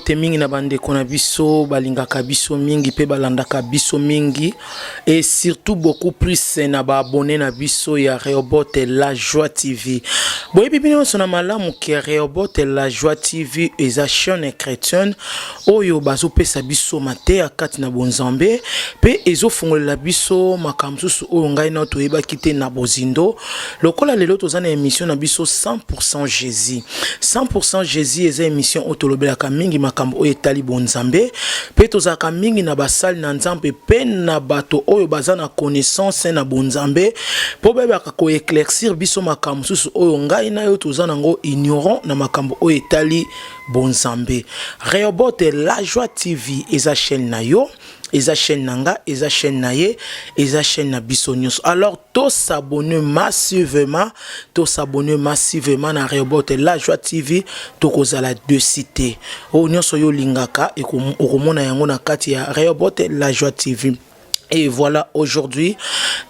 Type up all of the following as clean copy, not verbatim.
mbote mingi na bandeko na biso balingaka biso mingi pe balandaka biso mingi et surtout beaucoup plus na ba abonné na biso ya Rehoboth La Joie TV. Boyebi bino sona malamu ke Rehoboth La Joie TV eza chaîne chrétienne oyo bazopesa biso mateya kati na bonzambe pe ezofungolela biso makamsusu oyo ngai na toyeba kite na bozindo lokola lelo tozana émission na biso 100% Jésus. 100% Jésus eza émission otolobelaka mingi makambo oyo etali bonzambe pe tozaka mingi na basali na nzambe pe na bato oyo bazana connaissance na bonzambe po bebaka ko éclaircir biso makambo susu oyo ngai na yo tozana ngo ignorant na makambo oyo etali bonzambe. Rehoboth La Joie TV eza chaîne na yo, eza chaîne nanga, eza chaîne na ye, eza chaîne na biso nyonso. Alors to s'abonner massivement na Rehoboth La Joie TV to kozala de cité. O nyonso yo lingaka e komona yango na kati ya Rehoboth La Joie TV. Et voilà, aujourd'hui,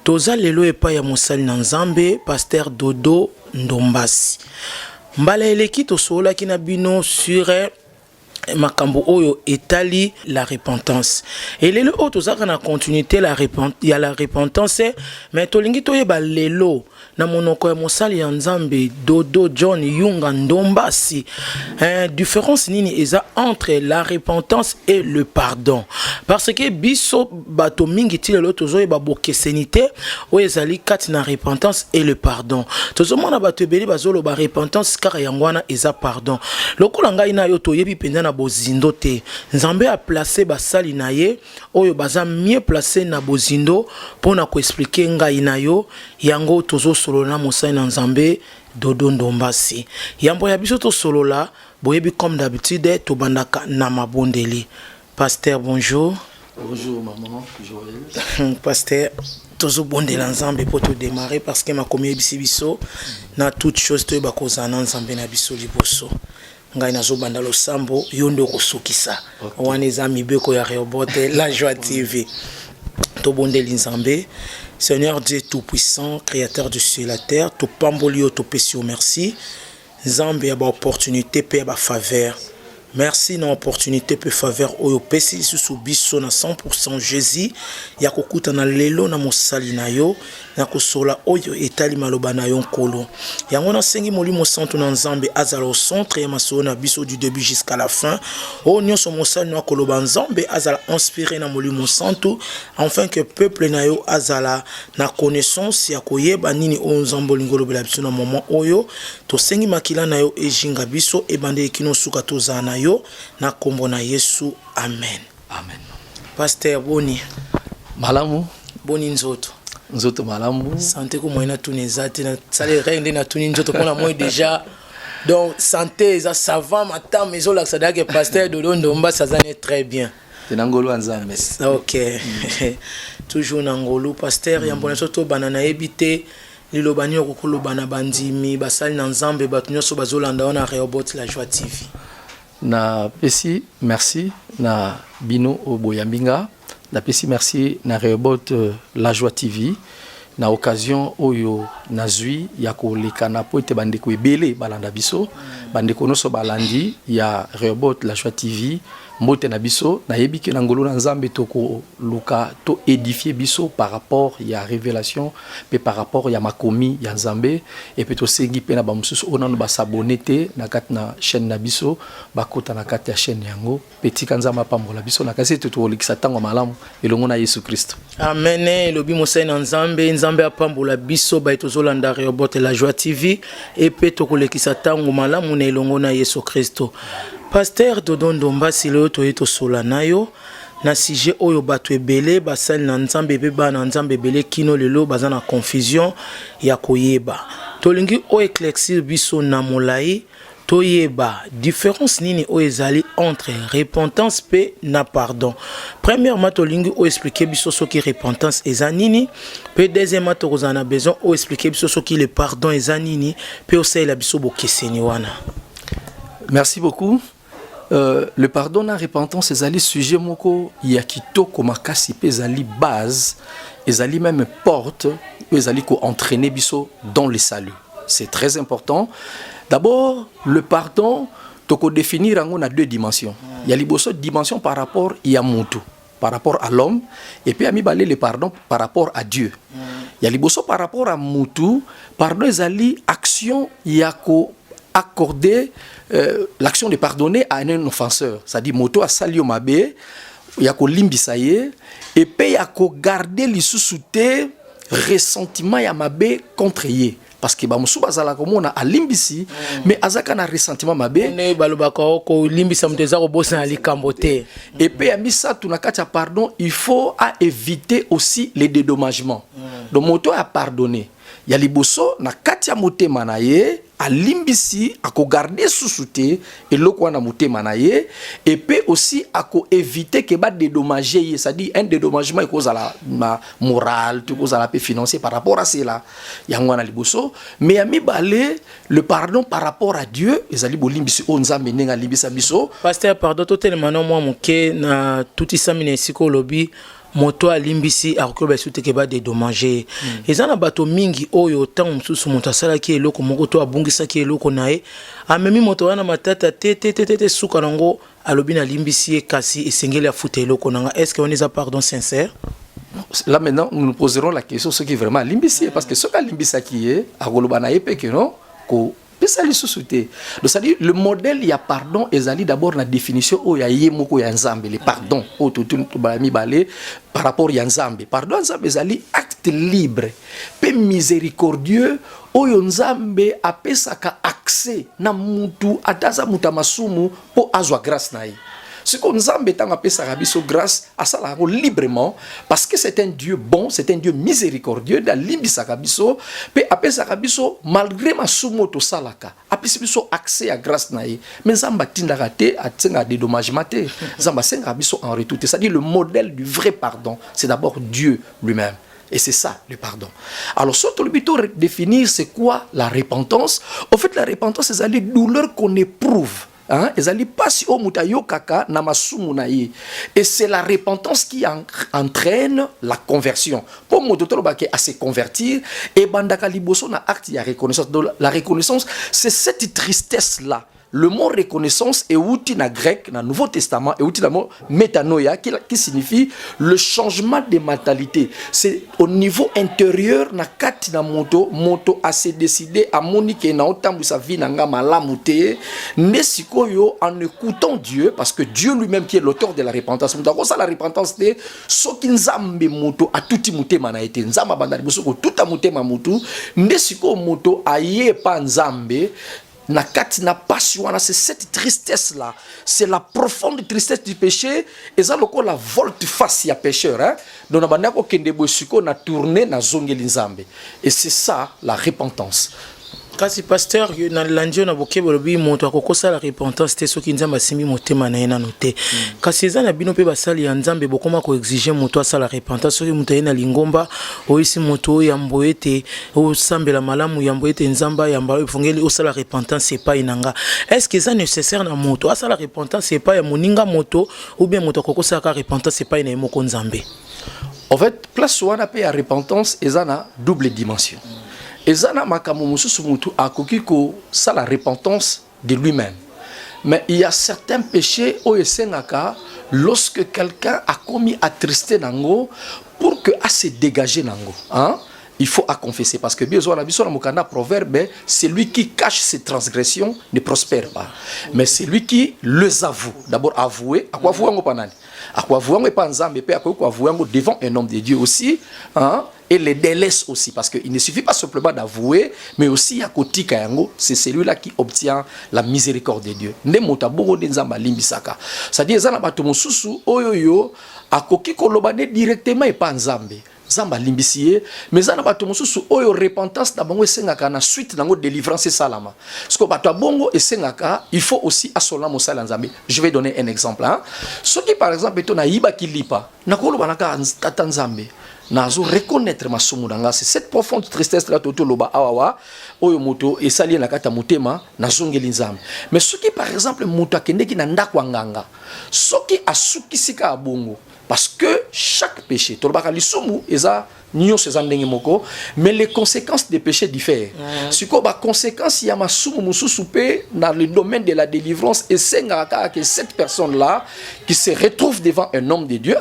toza lelo epa ya mosali na nzambe, pasteur Dodo Ndombasi. Mbala eleki tosola kina bino sur makambo oyo etali la repentance. Et lelo o tozaka na continuité la repentance, mais tolingi toyeba lelo na monoko ya mosali ya nzambe Dodo John Yunga Ndombasi. Différence nini eza entre la repentance et le pardon. Parce que biso bato mingi ti lelo tozoyeba bokesenite o ezali kati na repentance et le pardon. Tozomona bato ebeli bazolo ba repentance kaka yangwana eza pardon. Lokola ngai na yo toyebi penza na bozindo te. Nzambe a placé basali na ye oyo baza mieux placé na bozindo pona ko expliquer ngai na yo yango tozo solola mosali na nzambe Dodo Ndombasi. Yambo ya biso to solola boyebi comme d'habitude to bandaka na mabondeli. Pasteur, bonjour. Bonjour maman, Joël. Pasteur, tozo bondela nzambe pour te démarrer parce que ma komi biso na toute chose to ba kozana nzambe na biso liboso. Ngai nazo banda lo sambo yondo kosukisa. Wana eza mibeko ya Rehoboth La Joie TV. To bondeli nzambe. Seigneur Dieu Tout-Puissant, Créateur du ciel et la terre, to pambolio to pesio merci. Nzambe ya ba opportunité pe ba faveur. Merci na opportunité pe faveur oyo pesi sous biso na 100% Jésus ya kokuta na lelo na mosali na yo na kosola oyo etali maloba na yo nkolo yango na sengi molimo santo na nzambe azala au centre ya masolo na biso du début jusqu'à la fin o nyonso mosali na koloba nzambe azala inspiré na molimo santo afin que peuple na yo azala na connaissance ya koyeba nini o nzambe lingolo bela biso na moment oyo to sengi makila na yo ejinga biso ebande ekino suka toza na yo na kombo na Yesu, amen. Amen. Pasteur Boni. Malamu. Boni nzoto. Nzoto malamu. Santé ko moyena tunezate na sale rende na tuni nzoto pona moi déjà. Donc santé ça va matin mais la ça que pasteur Dodo Ndombasi ça est très bien. Tenangolo nzambe. OK. Toujours nangolo pasteur yambona soto banana ebité lilobani okoloba na bandimi basali na nzambe bato nyoso bazolanda na Rehoboth La Joie TV. Na pesi merci na bino oboyambinga na pesi merci na Rehoboth La Joie TV na occasion oyo nazui ya koleka na po ete bandeko ebele balanda biso bandeko noso balandi ya Rehoboth La Joie TV mbote na biso na yebi ke na ngolo na nzambe to ko luka to édifier biso par rapport ya révélation pe par rapport ya makomi ya nzambe et pe to sengi pe na ba mususu ona no ba s'abonner te na kat na chaîne na biso ba kota na kat ya chaîne yango petit kanzama pambola biso na kasi to olikisa tango malamu elongo na Yesu Kristo. Amen. Lobi mosai na nzambe nzambe apambola biso ba etozolanda Rehoboth La Joie TV et pe to kolekisa tango malamu na elongo na Yesu Kristo. Pasteur Dodo Ndombasi leo toyeto sola nayo na sujet oyo bato ebele basali na nzambe pe ba na nzambe ebele kino lelo baza na confusion ya koyeba tolingi o éclaircir biso na molai toyeba différence nini o ezali entre repentance pe na pardon. Premièrement tolingi o expliquer biso soki repentance eza nini pe deuxièmement tokozana besoin o expliquer biso soki le pardon eza nini pe o sala biso bokeseni wana. Merci beaucoup. Le pardon na repentance ezali sujet moko ya kitoko makasi pe ezali base ezali même porte ezali ko entraîner biso dans le salut. C'est très important. D'abord le pardon toko définir en a deux dimensions. Il y a liboso dimension par rapport à mutu, par rapport à l'homme, et puis ami balé le pardon par rapport à Dieu. Il y a liboso par rapport à mutu, pardon ezali action yako accorder l'action de pardonner à un offenseur. C'est-à-dire moto a salio mabe, yako limbisa ye, et puis yako garder lisusu te ressentiment ya mabe contre ye. Parce que bamusu bazala komona alimbisi mais azaka na ressentiment mabe ne balobaka ko limbisa muteza ko bossa na likambo te. Et puis amisa tunakati pardon, il faut à éviter aussi les dédommagements. Donc moto a pardonné. Ya liboso na kati ya motema na ye alimbisi ako garder sous-souté et loko na motema na ye et puis aussi ako éviter que ba dédommager ye, c'est-à-dire un dédommagement est cause à la morale, tout cause à la paix financière par rapport à cela. Ya ngwana liboso mais ami balé le pardon par rapport à Dieu ezali bolimbisi onzambe nenga limbisa biso. Pasteur pardon totelement non moi moké na tout isamine siko lobi moto alimbisi akoba sute ke ba dédommager ezana bato mingi oyo tant mususu moto asala ki eloko moko to abungisa ki eloko nae amemi moto wana matata te suka nango alobi na limbisi kasi esengeli afuta eloko nanga. Est-ce que on est à pardon sincère? Là maintenant nous nous poserons la question ce qui est vraiment limbisi parce que ce qu'a limbisa qui est a goloba na epeke non ko pesa li sous-souté. Donc ça dit le modèle il y a pardon ezali d'abord la définition o ya yemoko ya nzambe le pardon o tout balami balé par rapport ya nzambe. Pardon nzambe ezali acte libre pe miséricordieux oyo nzambe apesaka accès na mutu ataza muta masumu po azwa grâce na ye. Ce qu'on nzambe tanga pesaka biso grâce à ça librement parce que c'est un Dieu bon, c'est un Dieu miséricordieux da limbisaka biso pe apesaka biso malgré masumu to salaka apesi biso accès à grâce na ye. Mais nzamba tindaka te atsenga dédommagement te. Nzamba senga biso en retour. C'est-à-dire le modèle du vrai pardon, c'est d'abord Dieu lui-même. Et c'est ça le pardon. Alors, surtout le but de définir c'est quoi la repentance. En fait, la repentance, c'est la douleur qu'on éprouve. Hein? Et c'est la repentance qui entraîne la conversion. Pour moi, à se convertir, et bandaka liboso na acte ya reconnaissance. Donc, la reconnaissance, c'est cette tristesse-là. Le mot reconnaissance est outil na grec, dans le Nouveau Testament, est outil na mot métanoïa, qui signifie le changement de mentalité. C'est au niveau intérieur, na kati na moto a se décidé à monique na otambu sa vie na nga malamute, nesikoyo en écoutant Dieu, parce que Dieu lui-même qui est l'auteur de la repentance. Donc ça la repentance c'est soki nzambe moto a tuti mutema na été nzamba bandali bosoko tuta mutema mutu, nesiko moto aye pa nzambe na kati na passion, c'est cette tristesse là, c'est la profonde tristesse du péché et ça loko la volte face ya pécheur hein. Donc na bandako kende bosiko na tourner na zongeli nzambe et c'est ça la repentance. Kasi pasteur na landio na bokebo lobi moto akokosa la repentance te soki nzamba simbi motema na yena noté. Kasi eza na bino pe basali ya nzambe bokoma ko exiger moto asala repentance soki moto yena lingomba oisi moto ya mboete o sambela malamu ya mboete nzamba ya mbalo fongeli osala repentance c'est pas inanga. Est-ce que ça nécessaire na moto asala repentance c'est pas ya moninga moto ou bien moto akokosa ka repentance c'est pas ina moko nzambe? En fait, place wana pe ya repentance ezana double dimension. Ezana makamu mususu mutu akokiko ça la repentance de lui-même. Mais il y a certains péchés au esengaka lorsque quelqu'un a commis attristé nango pour que à se dégager nango, hein? Il faut à confesser parce que bien sûr la biso na mokanda proverbe c'est lui qui cache ses transgressions ne prospère pas. Mais c'est lui qui les avoue. D'abord avouer, à quoi avouer ngo panani? À quoi avouer pas nzambe pe à quoi avouer ngo devant un homme de Dieu aussi, hein? Et les délaisse aussi parce qu'il ne suffit pas simplement d'avouer mais aussi à côté kayango c'est celui-là qui obtient la miséricorde de Dieu. Ne motabongo de nzamba limbisaka. C'est-à-dire zana bato mosusu oyoyo akoki koloba directement et pas nzambe. Zamba limbisie mais zana bato mosusu oyo repentance na bango esengaka na suite nango délivrance salama. Parce que bato bongo esengaka il faut aussi asola mosala nzambe. Je vais donner un exemple hein. Ce qui par exemple eto na yiba kilipa na koloba naka tata nzambe nazo reconnaître ma somo danga c'est cette profonde tristesse là toto loba awawa oyo moto esali na kata motema na zongeli nzambe. Mais ce qui par exemple moto akendeki na ndako nganga soki asukisika abongo Parce que chaque péché, mais les conséquences des péchés diffèrent. Si les conséquences, il y a dans le domaine de la délivrance, et c'est que cette personne-là qui se retrouve devant un homme de Dieu,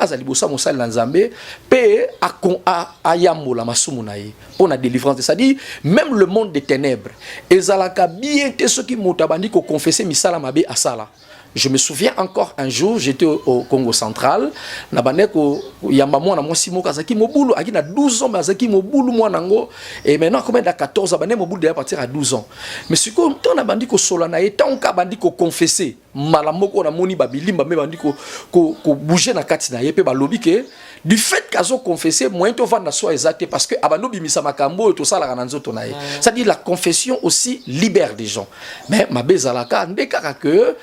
pour la délivrance, c'est-à-dire même le monde des ténèbres, et bien ceux qui m'ont confessé misala mabe asala. Je me souviens encore un jour, j'étais au Congo central, na baneko yamba mwana mwasi moko azaki mobulu akina 12 ans azaki mobulu mwana ngo et maintenant combien de 14 ans baneko mobulu déjà partir à 12 ans. Mais ce qu'on a bandi ko sola na eta on ka bandi ko confesser malamoko na moni babilimba me bandi ko bouger na kati na yepe ba lobi ke du fait qu'azo confessé moyen to vanda soit exacté parce que abano bimisa makambo to sala kana nzoto na ye. C'est-à-dire la confession aussi libère des gens. Mais ma bezalaka ndeka que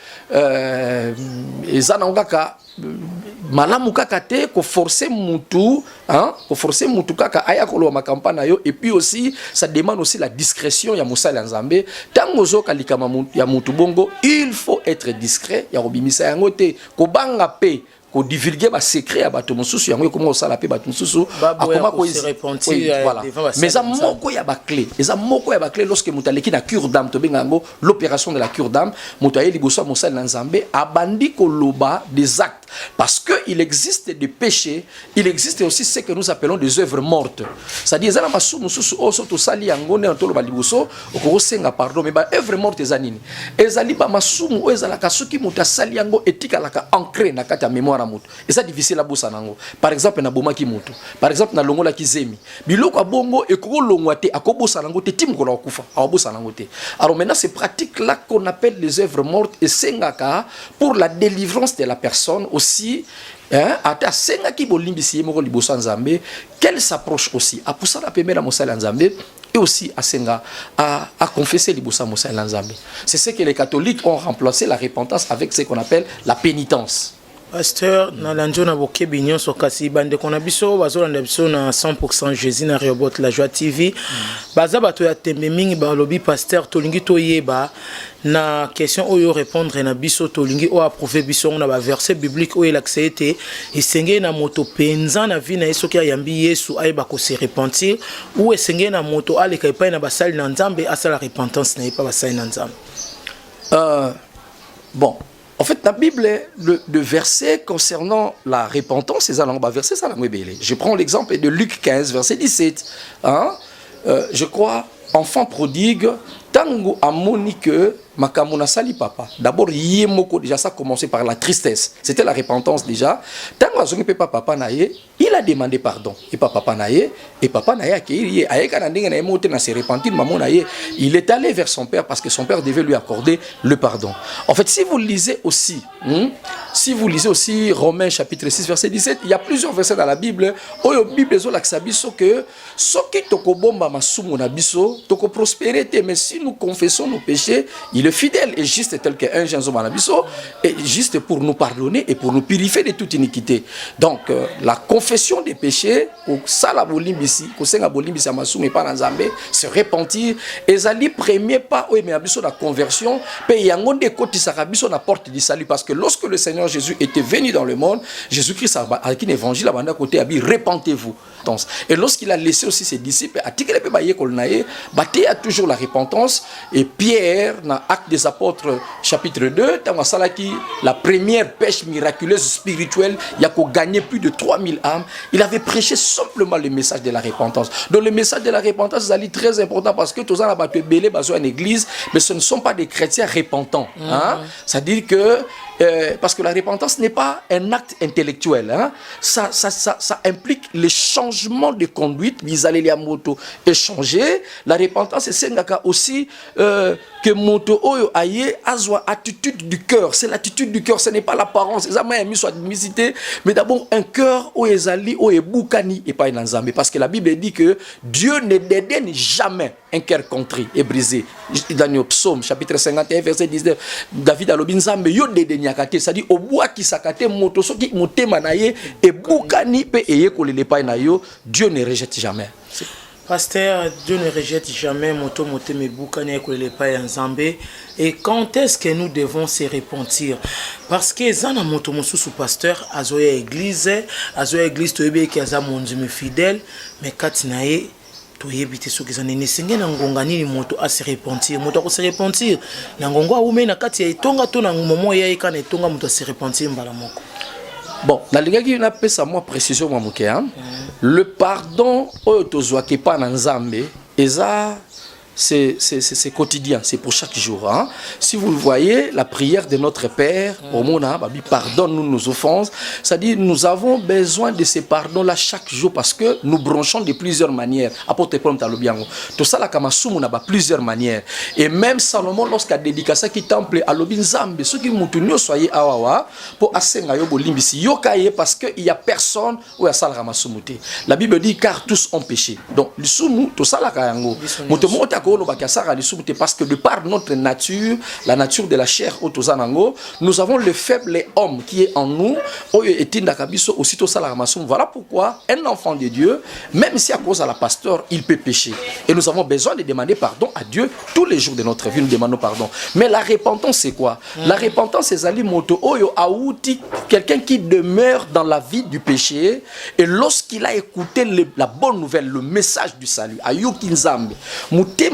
ezana ngaka malamu kaka te ko forcer mutu ko forcer mutu kaka aya ko lo makampana yo et puis aussi ça demande aussi la discrétion ya musala nzambe tango zo kalika ya mutu bongo il faut être discret ya robimisa yango te ko banga pe ko divulguer ba secret à bato mususu yango comment ça la pe bato mususu akoma ko se repentir voilà mais ça moko ya ba clé eza moko ya ba clé lorsque mutaleki na cure d'âme to bengango l'opération de la cure d'âme mutaye liboso musala nzambe abandi ko loba des actes parce que il existe des péchés, il existe aussi ce que nous appelons des œuvres mortes. C'est-à-dire zala masumu susu oso to sali yango ne to loba liboso okoko senga pardon mais ba œuvre morte ezanini ezali ba masumu ezala kasuki mutasali yango etika laka ancré na kata mémoire mutu. Et ça difficile à bossa nango. Par exemple na boma ki mutu. Par exemple na longola ki zemi. Biloko abongo ekoko longwa te akobosa nango te tim ko la kufa. Akobosa nango te. Alors maintenant ces pratiques là qu'on appelle les œuvres mortes et sengaka pour la délivrance de la personne aussi ata senga ki bolimbisi moko liboso nzambe qu'elle s'approche aussi a poussa la pemela mosala nzambe et aussi à senga à confesser liboso mosala nzambe. C'est ce que les catholiques ont remplacé la repentance avec ce qu'on appelle la pénitence. Pasteur, na lanjo na boke binyon so kasi bande kona biso bazolanda biso na 100% Jésus na Rehoboth la Joie TV. Baza bato ya tembe mingi ba lobi pasteur tolingi toyeba na question oyo répondre na biso tolingi o approuver biso na ba verset biblique oyo l'accepté esengé na moto penza na vie na yeso ki ayambi Yesu ayeba ko se repentir ou esengé na moto aleka epai na basali na nzambe asala repentance na epa basali na nzambe. Bon. En fait, la Bible, le verset concernant la repentance, c'est un verset, ça je prends l'exemple de Luc 15, verset 17. Je crois, enfant prodigue, tango amoni que makamona sali papa. D'abord, yemoko, déjà ça a commencé par la tristesse. C'était la repentance déjà. Tango azongi pe papa naye, il a demandé pardon. Et papa naye, il est allé vers son père parce que son père devait lui accorder le pardon. En fait, si vous lisez aussi Romains chapitre 6 verset 17, il y a plusieurs versets dans la Bible. Oyo Bible zo laksabiso que soki toko bomba masumu na biso, toko prospérité, mais si nous confessons nos péchés, il est fidèle et juste tel que un Jean Zomanabiso, et juste pour nous pardonner et pour nous purifier de toute iniquité. Donc la confession des péchés, au salabolimbisi, au sengabolimbisi amasumu pa nzambe, se repentir, ezali premier pas au meabiso la conversion, pe yangonde koti sakabiso na porte du salut parce que lorsque le Seigneur Jésus était venu dans le monde, Jésus-Christ a dit l'évangile à côté a dit repentez-vous. Et lorsqu'il a laissé aussi ses disciples, a toujours la repentance. Et Pierre, dans Actes des Apôtres, chapitre 2, la première pêche miraculeuse spirituelle, il a gagné plus de 3000 âmes. Il avait prêché simplement le message de la repentance. Donc le message de la repentance est très important parce que tous les gens ont une église, mais ce ne sont pas des chrétiens repentants. C'est-à-dire que parce que la repentance n'est pas un acte intellectuel. Ça implique le changement de conduite. Ils allaient les moto échanger. La repentance, c'est aussi que moto oyo aye azwa attitude du cœur. C'est l'attitude du cœur. Ce n'est pas l'apparence. Mais d'abord un cœur où ezali oùeboukani et pas une nzambe. Parce que la Bible dit que Dieu ne dédaigne jamais un cœur contrit et brisé. Dans le psaume chapitre 51 verset 19, David a lobi nzambe yo dédaigne. C'est-à-dire au bois qui s'akate moto soki motema na ye et boukani pe eye kolele pa na yo, Dieu ne rejette jamais. Pasteur, Dieu ne rejette jamais moto mebuka ne kolele pa ya Nzambe. Et quand est-ce que nous devons se repentir? Parce que zana moto mosusu pasteur azoya église toyebe ki aza monzumi fidèle mais katina ye toyebi te soki ezana nesenge na ngonga nini moto a se repentir moto ko se repentir na ngonga ume na kati ya etonga to na momo ya ikana etonga moto a se repentir mbala moko. Bon, la lingaki na pesa moi précision moi moké hein. Le pardon oyo tozwaki pa na Nzambe eza c'est quotidien, c'est pour chaque jour. Hein? Si vous le voyez, la prière de notre Père, au Mona, pardonne-nous nos offenses. C'est-à-dire, nous avons besoin de ces pardons-là chaque jour parce que nous bronchons de plusieurs manières. Apôtre Paul Talobiango. Tout ça, là, comme on a plusieurs manières. Et même Salomon, lorsqu'il a dédicacé qui temple à l'Obin Zambe, ceux qui m'ont tenu, soyez awawa, pour asenga yo bolimbisi. Yokaye parce qu'il n'y a personne où il y a ça la Bible dit car tous ont péché. Donc, le soumou, tout ça, là, parce que de par notre nature, la nature de la chair, nous avons le faible homme qui est en nous. Voilà pourquoi un enfant de Dieu, même si à cause de la pasteur, il peut pécher. Et nous avons besoin de demander pardon à Dieu tous les jours de notre vie. Nous demandons pardon. Mais la repentance, c'est quoi? La repentance, c'est quelqu'un qui demeure dans la vie du péché. Et lorsqu'il a écouté la bonne nouvelle, le message du salut,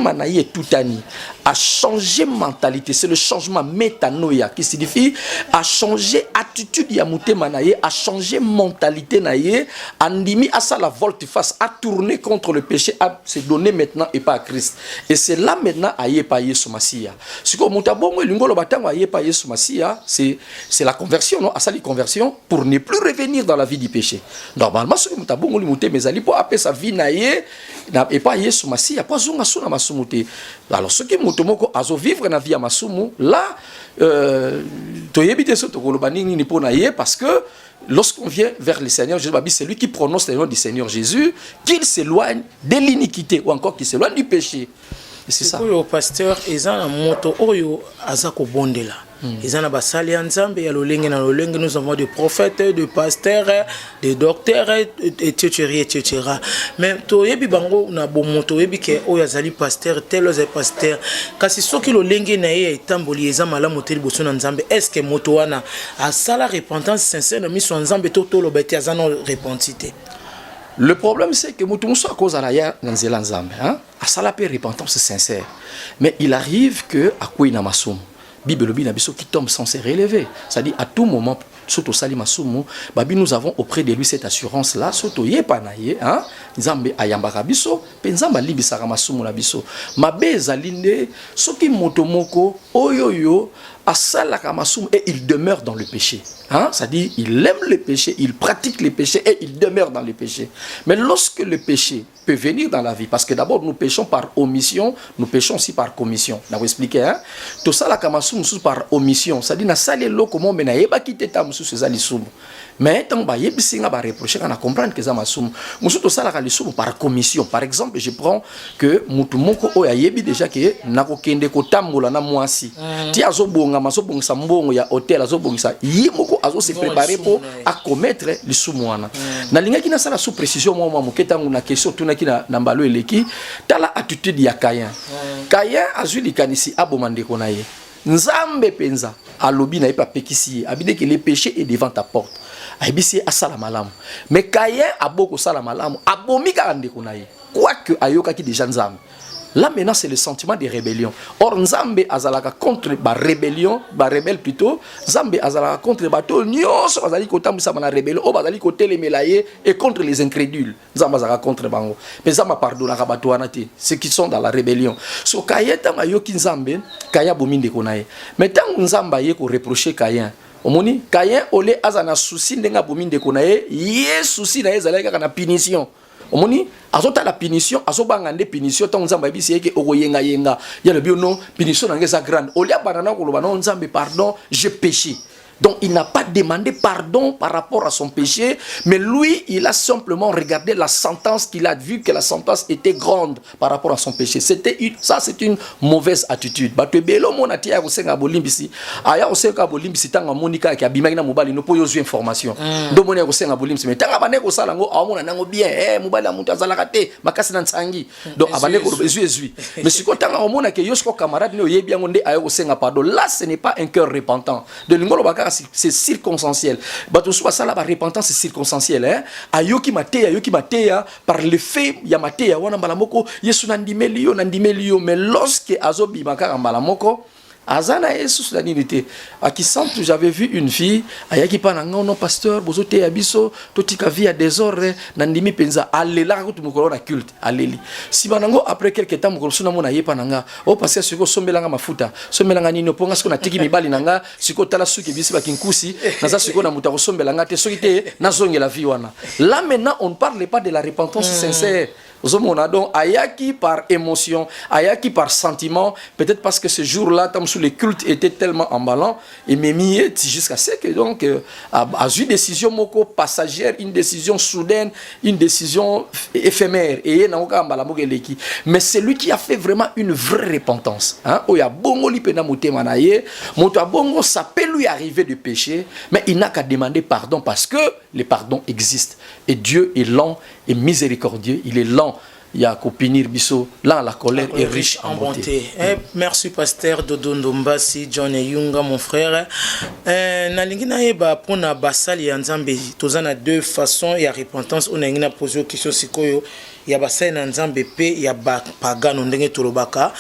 Manaye Toutani a changé mentalité, c'est le changement métanoïa qui signifie a changé attitude ya Mouté Manaye, a changé mentalité naye, andimi à ça la volte-face, a tourné contre le péché, a se donné maintenant et pas à Christ. Et c'est là maintenant à yepa Yesu Masia. Ce que Moutabongo lingolo batango à yepa Yesu Masia, c'est la conversion, non, à ça la conversion pour ne plus revenir dans la vie du péché. Normalement ce que Moutabongo limouté mais ali pour appeler sa vie naye et pas Yesu Masia, pas zunga suna masumute. Alors ce qui Moutomoko azo vivre na vie à masumu là toyebite so tokolobani ni po na ye parce que lorsqu'on vient vers le Seigneur Jésus, c'est lui qui prononce le nom du Seigneur Jésus, qu'il s'éloigne de l'iniquité ou encore qu'il s'éloigne du péché. Et c'est ça. Le pasteur ezana moto oyo azako bondela. Ezana basali nzambe ya lolenge na lolenge, nous avons des prophètes, des pasteurs, des docteurs etc. Mais toyebi bango na bo moto yebi ke oyo azali pasteur tel oyo pasteur kasi soki lolenge na ye etamboli ezama la moteli boso na nzambe, est-ce que moto wana asala repentance sincère na miso nzambe to lobeti azana repentité? Le problème c'est que moto muso à cause à la ya nzela nzambe hein, asala pe repentance sincère. Mais il arrive que à quoi ina masumu Bible qui tombe sans se relever. C'est-à-dire à tout moment, surtout Sali Masumu, nous avons auprès de lui cette assurance-là, surtout Yepanaye, hein, Nzambe Ayambara Biso, Penzamba Libisara Masumu la Biso. Mabe Zalinde, Soki Motomoko, Oyoyo, Asalaka Masumu, et il demeure dans le péché. Hein? C'est-à-dire, il aime le péché, il pratique le péché et il demeure dans le péché. Mais lorsque le péché peut venir dans la vie, parce que d'abord nous péchons par omission, nous péchons aussi par commission. On va expliquer, hein? Tout ça, la kamasum par omission. C'est-à-dire, na salé lo comment mena yeba kite ta musu ces alisum. Mais tant ba yebisinga ba reprocher quand on comprendre que ça masum. Musu tout ça la alisum par commission. Par exemple, je prends que mutu moko o ya yebi déjà que nako kende ko tambola na mwasi. Ti azobonga masobonga sa mbongo ya hôtel azobonga sa yimoko azo se préparer pour à commettre le soumouana. Na linga kina sala sous précision moi moketa nguna question tuna kina nambalo eleki tala attitude ya Caïn. Caïn azuli kanisi abomande konaye. Nzambe penza alobi na epa pekisi abide que le péché est devant ta porte. Aibisi asala malamu. Mais Caïn aboko sala malamu abomi ka ande konaye. Quoique ayoka ki déjà nzambe. Là maintenant c'est le sentiment de rébellion. Or Nzambe azalaka contre ba rébellion, ba rebelle plutôt. Nzambe azalaka contre bato nyonso bazali kotambusa na rébellion, o bazali kotelemelaye et contre les incrédules. Nzambe azalaka contre bango. Mais Nzambe pardonnera bato wana te, ceux qui sont dans la rébellion. So Caïn tanga yoki Nzambe, Caïn bominde konaye. Mais tant Nzambe ye ko reprocher Caïn. Omoni Caïn ole azana souci ndenga bominde konaye, ye souci na ezalaka na punition. Omoni azota la punition azobanga nde punition tant Nzambe yebisi yeke okoyenga yenga ya le biono punition na ngeza grande olia banana ko loba non Nzambe pardon j'ai péché Donc il n'a pas demandé pardon par rapport à son péché, mais lui, il a simplement regardé la sentence qu'il a vu que la sentence était grande par rapport à son péché. Ça, c'est une mauvaise attitude. Information. Mais si là, ce n'est pas un cœur repentant. C'est circonstanciel. La repentance c'est circonstanciel. Hein? Ayoki matea par le fait ya matea wana malamoko yesu nandimelio mais lorsque azobi makara malamoko azana yesu nanité à qui sente j'avais vu une fille ayaki pananga non pasteur bozote ya biso totika vie à désordre nandimi penza alela ko tumukolo na culte aleli si banango après quelque temps mukolo suna mona yepa nanga o pasteur siko sombelanga mafuta sombelanga nino ponga siko na tiki mibali nanga siko tala suki bisi bakinkusi naza siko na muta ko sombelanga te sokite na zongela vie wana. Là maintenant on ne parle pas de la repentance sincère. Donc ayaki par émotion, ayaki par sentiment, peut-être parce que ce jour-là, comme sous les cultes étaient tellement emballants, et m'est jusqu'à ce que donc à une décision moko passagère, une décision soudaine, une décision éphémère. Mais c'est lui qui a fait vraiment une vraie repentance. Hein? Oya bongo li pena motema na ye, moto bongo ça peut lui arriver de pécher, mais il n'a qu'à demander pardon parce que le pardon existe et Dieu est lent et miséricordieux, il est lent. Il y a qu'opinir biso là la colère est riche en bonté. Merci pasteur Dodo Ndombasi John Yunga mon frère. Nalingi na yeba pona basali ya Nzambe tozana deux façons ya repentance on a posé question sikoyo ya basali na Nzambe pe ya pagano ndenge tolobaka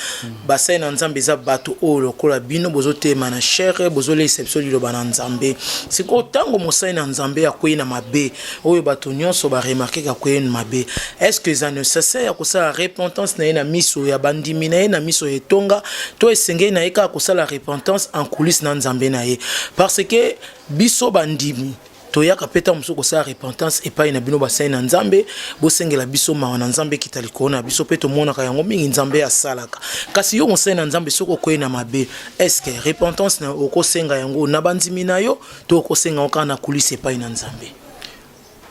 basali na Nzambe za bato o lokola bino bozote mana chere bozole exception liloba na Nzambe siko tango mosali na Nzambe ya kwena mabe oyo bato nyonso ba remarquer ka kwena mabe est-ce que ça ne cesse ya kosala repentance na miso ya bandimi na miso etonga to esenge na eka kosala repentance en coulisses na Nzambe na ye parce que biso bandimi toyaka peta muso kosala repentance epai na bino basai na Nzambe bosengela biso mawa na Nzambe kitali kona biso peto mona ka yango mingi Nzambe asalaka kasi yo mosai na Nzambe soko koyena mabe est-ce que repentance na okosenga yango na bandimi na yo to okosenga oka na coulisses epai na Nzambe?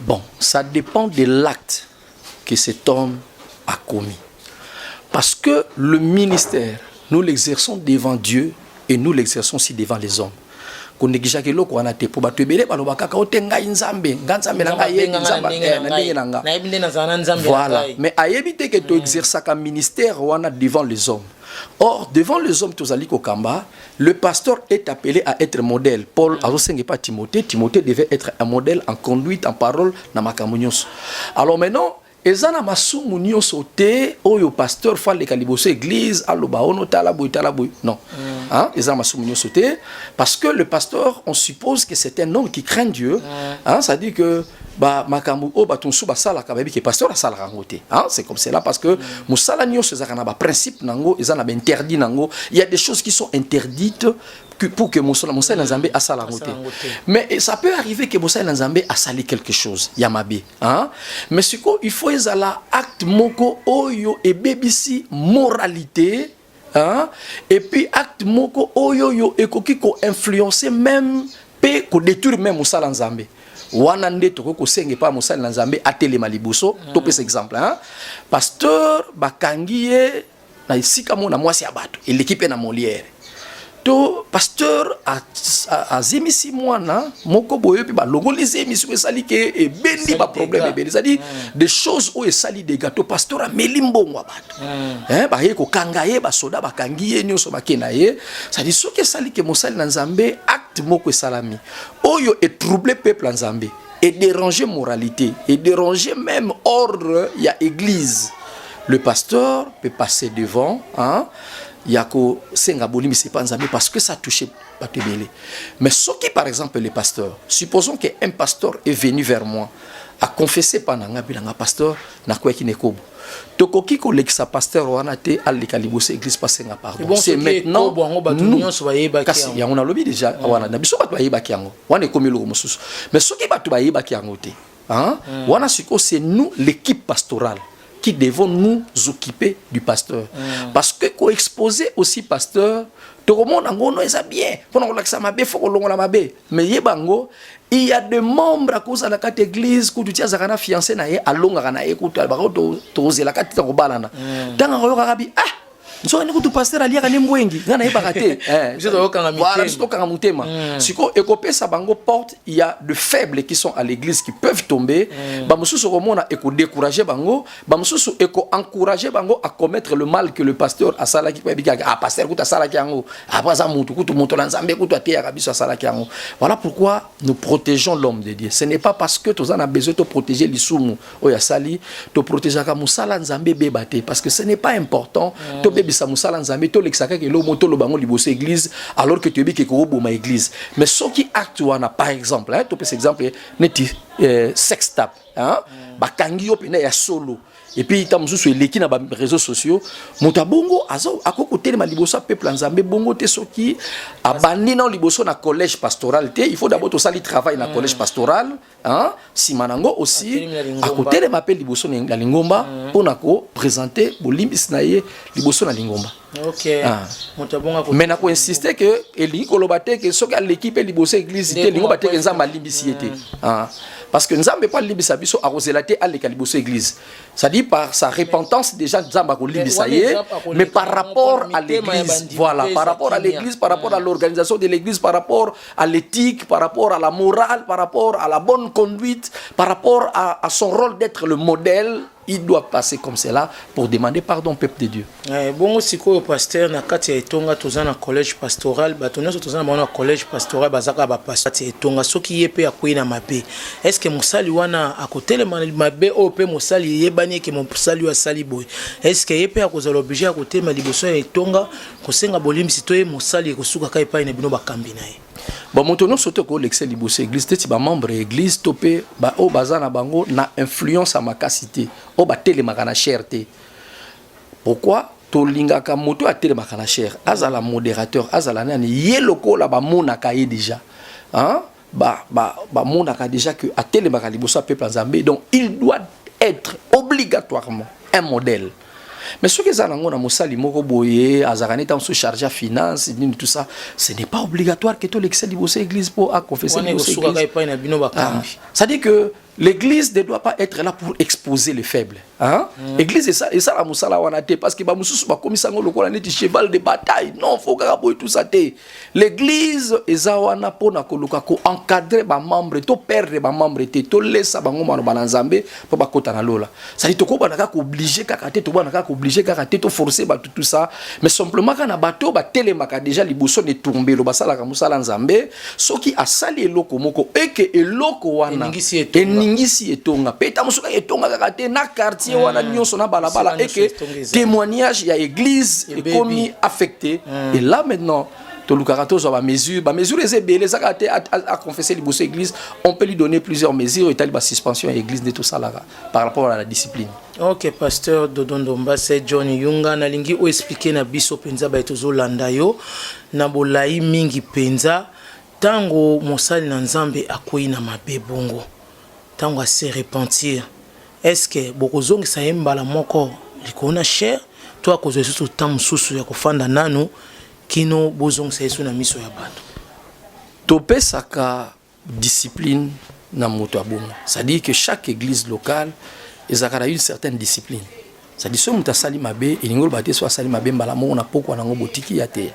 Bon, ça dépend de l'acte que cet homme a commis. Parce que le ministère, nous l'exerçons devant Dieu et nous l'exerçons aussi devant les hommes. Voilà. Mais à éviter que tu exerces un ministère devant les hommes. Or, devant les hommes, le pasteur est appelé à être modèle. Paul a dit pas Timothée. Timothée devait être un modèle en conduite, en parole, dans ma communion. Alors maintenant, ezana masumu nyonso te oyo pasteur fallait kaliboso église aloba ono talaboy non hein ezana masumu nyonso te parce que le pasteur on suppose que c'est un homme qui craint Dieu hein ça dit que ba makambu o batonsu ba sala ka babi que pasteur sala rangote hein c'est comme cela parce que musala nyonso ezana ba principe nango ezana ba interdit nango il y a des choses qui sont interdites pour que Moussa Nzambe a sali. Mais ça peut arriver que Moussa Nzambe a sali quelque chose, Yamabe. Hein? Mais ce qu'il faut, c'est l'acte moko oyo et bébisi moralité. Hein? Et puis acte moko oyo yo et ko influencer même, pe ko détruire même Moussa Nzambe. Wanande toko ko senge pa Moussa Nzambe a télé malibuso. Topé cet exemple. Hein? Pasteur bakangiye na isika mo na mwasi abato. Et l'équipe est na Molière. To pasteur a zimisi mwana moko boyo pe ba longoli zimisi ko sali ke e bendi ba problème be c'est-à-dire des choses où sali des gâteaux pasteur a melimbongo abato ba ye ko kangaye ba soda ba kangiye nyoso ba kenaye c'est-à-dire ce que sali ke mosali na Nzambe acte moko salami oyo et troubler peuple Nzambe et déranger moralité et déranger même ordre il y a église le pasteur peut passer devant hein Yako Sengaboli, c'est pas Nzambe parce que ça touchait Batebele. Mais ce qui, par exemple, les pasteurs, supposons qu'un pasteur est venu vers moi à confesser pendant un pasteur, n'a quoi qui n'est qu'au bout. Tokoki ko lekisa pasteur wana te al likalibose église pasenga pardon. C'est maintenant nous kasi ya on a lobby déjà wana na biso batu bayeba kiango. Wana ekomi lo mosusu. Mais ce qui batu bayeba kiango te. Hein? Wana siko c'est nous l'équipe pastorale. qui devons nous occuper du pasteur. Parce que qu'on exposer aussi pasteur, tout le monde en est bien. Pour nous l'accès ma bé, faut qu'on la mabé. Mais yebango, il y a des membres à cause de la carte église que tu as zakana fiancé na ye alonga kana ye kutu albaro to la carte ko balana. Dans un arabi ah nso ni kutu pasteur alia kana mbwengi ngana ye bakate. Voilà, c'est au mutema. Siko ekopesa bango porte, il y a de faibles qui sont à l'église qui peuvent tomber. Bamususu komona eko décourager bango, bamususu eko encourager bango à commettre le mal que le pasteur a salaki pa bika ah pasteur kuta salaki yango. Après ça mutu kutu motola nzambe kutu atia kabiso salaki yango. Voilà pourquoi nous protégeons l'homme de Dieu. Ce n'est pas parce que tu as besoin de protéger l'isumu oya sali, to protéger ka musala nzambe bebate parce que ce n'est pas important. To bebisa musala nzambe to lexaka ke lo moto lo bango liboso église alors que tu es que ma église. Mais ce qui acte wana par exemple, hein, tu peux exemple neti sextape, hein, bakangi yo pena ya solo. Et puis tam mususu eleki na ba réseaux sociaux, muta bongo azo akokotele ma liboso peuple nzambe bongo te soki abandi na liboso na collège pastoral te, il faut d'abord to sali travail na collège pastoral, hein, simanango aussi akotele ma pe liboso na lingomba pona ko présenter bolimbis na ye liboso na lingomba. OK. Mais na ko insister que eli kolobate que soki l'équipe liboso église te lingomba te nzamba limbisi était. Ah. Parce que nzambe pas limbisa biso arozelate à l'église église. Ça dit par sa repentance déjà nzamba ko limbisa ye, mais par rapport à l'église, voilà, par rapport à l'église, par rapport à l'organisation de l'église, par rapport à l'éthique, par rapport à la morale, par rapport à la bonne conduite, par rapport à son rôle d'être le modèle, il doit passer comme cela pour demander pardon au peuple de Dieu. Bon, si le pasteur na kati etonga tozana collège pastoral, batonya tozana na collège pastoral bazaka ba pasteur etonga soki yepe akwina mabe. Est-ce que musali wana akotele mabe o pe musali yebani ke musali wa sali boy. Est-ce que yepe akozala obligé akote maliboso etonga kosenga bolimisi toye musali kosuka kai pa ina bino bakambi na ye. Bon, maintenant, surtout que l'excès liboso église, tu es membre église, topé, ba o bazana bango na influence à ma capacité, o ba télé makana cherté. Pourquoi? To linga ka moto a télé makana cher. Azala modérateur, azala nani yeloko la ba mona kaye déjà. Hein? Ba mona ka déjà que a télé makana liboso peuple nzambe, donc il doit être obligatoirement un modèle. Mais ce que ça n'a pas mosali moko boye azarane tam sous charge à finance tout ça, ce n'est pas obligatoire que tout l'excès liboso église pour à confesser l'église. Ça dit que l'église ne doit pas être là pour exposer les faibles. Hein? L'église et ça la musala wanate parce que ba mususu ba komisango lokola neti cheval de bataille. Non, faut que tout ça te. L'église eza wana pona koluka ko encadrer ba membre to perdre ba membre te to laisser bango mano balanzambe po ba kota na lola. Ça dit to ko banaka ko obligé kaka te to banaka ko obligé kaka te to forcer ba tout ça, mais simplement kana bato ba telemaka déjà liboso ne tomber lo basala ka musala nzambe soki asali eloko moko eke eloko wana ngisi etonga peta musuka etonga kaka te na quartier wana nyonso na balabala et que témoignage ya église est commis affecté et là maintenant to lukarato zo ba mesure les belé zakate à confesser liboso église on peut lui donner plusieurs mesures et tali ba suspension à église de tout ça là par rapport à la discipline. OK, pasteur Dodondomba c'est John Yunga na lingi o expliquer na biso penza ba etozo landa yo na bolai mingi penza tango mosali na nzambe akoyi na mabe bongo tango se repentir. Est-ce que bokozongi sa yembala moko likona cher to akozo susu tam susu ya kofanda nanu kino bozongi sa yesu na miso ya bato topé saka discipline na moto abongo. Ça dit que chaque église locale ezakara une certaine discipline. Ça dit so muta sali mabe elingolo baté so sali mabe mbala mo na poko nango botiki ya te.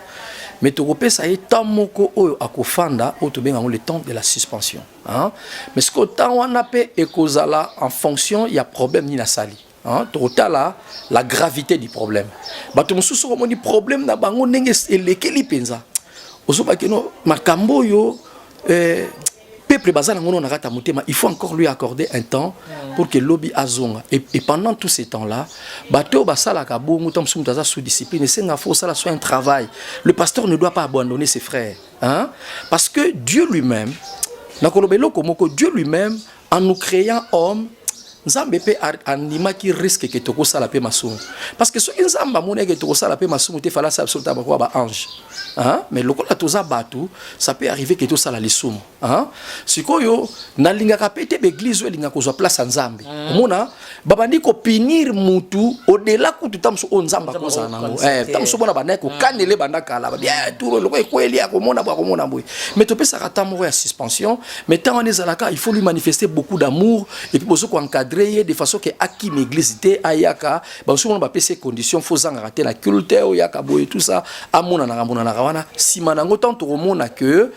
Mais topé ça est tant moko oyo akofanda o to benga le temps de la suspension, hein. Mais ce que temps wana pe ekozala en fonction il y a problème ni na sali. Hein, là, la gravité du problème. Bato mususu ko moni problème na bango ndenge elekeli penza. Osoba keno makambo yo peuple bazana ngono na kata mutema, il faut encore lui accorder un temps pour que lobby azonga et pendant tout ce temps-là, bato basala ka bongo tam sou mutaza sous discipline, c'est nga faut ça soit un travail. Le pasteur ne doit pas abandonner ses frères, hein? Parce que Dieu lui-même, na kolobelo komoko Dieu lui-même en nous créant homme nzambe pe andimaki risque que tokosala pe masumu parce que soki nzambe amonaki tokosala pe masumu te fala sa absolument bakwa ba ange mais lokola toza batu ça peut arriver que tosala lisumu sikoyo nalingaka pe te l'église oyo elinga kozwa place ya nzambe omona babandi kopinir mutu au-delà kutu tamusu oyo nzambe akozala nango tamusu bona bandaki kokandele banda kala turo loko ekweli akomona boye mais topesaka ta moko ya suspension mais tant wana ezalaka il faut lui manifester beaucoup d'amour et puis bozo ko encadrer de façon que akimi église te ayaka baso mona bapesa condition faut zanga te la culte oyaka boye tout ça amona na wana sima nango tant tomona que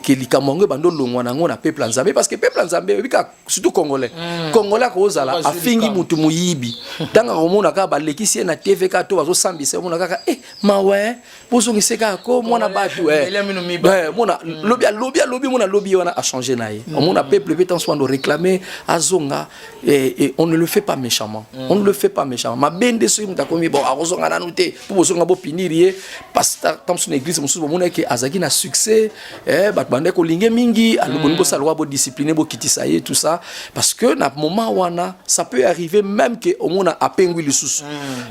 likamongo bando longwa nango na peuple nzambe parce que peuple nzambe bika surtout congolais ko ozala afingi mutu muyibi tanga komona ka balekisi na TV ka to bazo sambisa mona kaka mawe bozo ngiseka ko mona batu mona lobby mona lobby wana a changé naie mona peuple peut en soit de réclamer azonga et on ne le fait pas méchamment on ne le fait pas méchamment ma bende so muta komi bon azonga nanu te bozo ngabo pinirie pasteur dans son église musu mona ke azaki na succès bat bande ko linge mingi aloboni bo salwa bo discipliner bo kitisa ye tout ça parce que na moment wana ça peut arriver même que au mona apengwi lisusu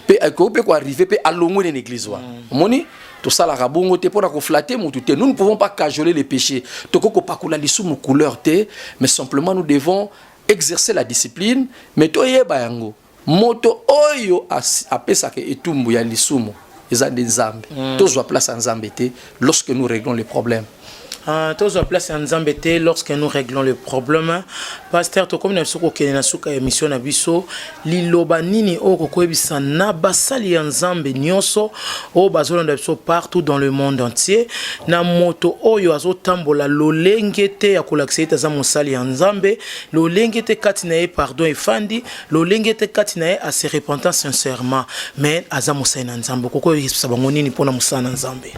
pe ko arriver pe alongo na église wa moni tout ça la rabongo te pour ko flatter mutu te nous ne pouvons pas cajoler les péchés toko pakula lisumu couleur te mais simplement nous devons exercer la discipline mais to yeba yango moto oyo apesa ke etumbu ya lisumu eza de nzambe tozwa place nzambe te lorsque nous réglons les problèmes tozwa place en nzambe te lorsque nous réglons le problème pasteur to comme na soko kene na suka émission na biso liloba nini oko koebisa na basali ya nzambe nyonso o bazolanda biso partout dans le monde entier na moto oyo azotambola lolenge te ya kolakisa ete aza mosali ya nzambe lolenge te kati na ye pardon efandi lolenge te kati na ye ase repentant sincèrement mais aza mosali na nzambe kokoyebisa bango nini mpona mosala na nzambe.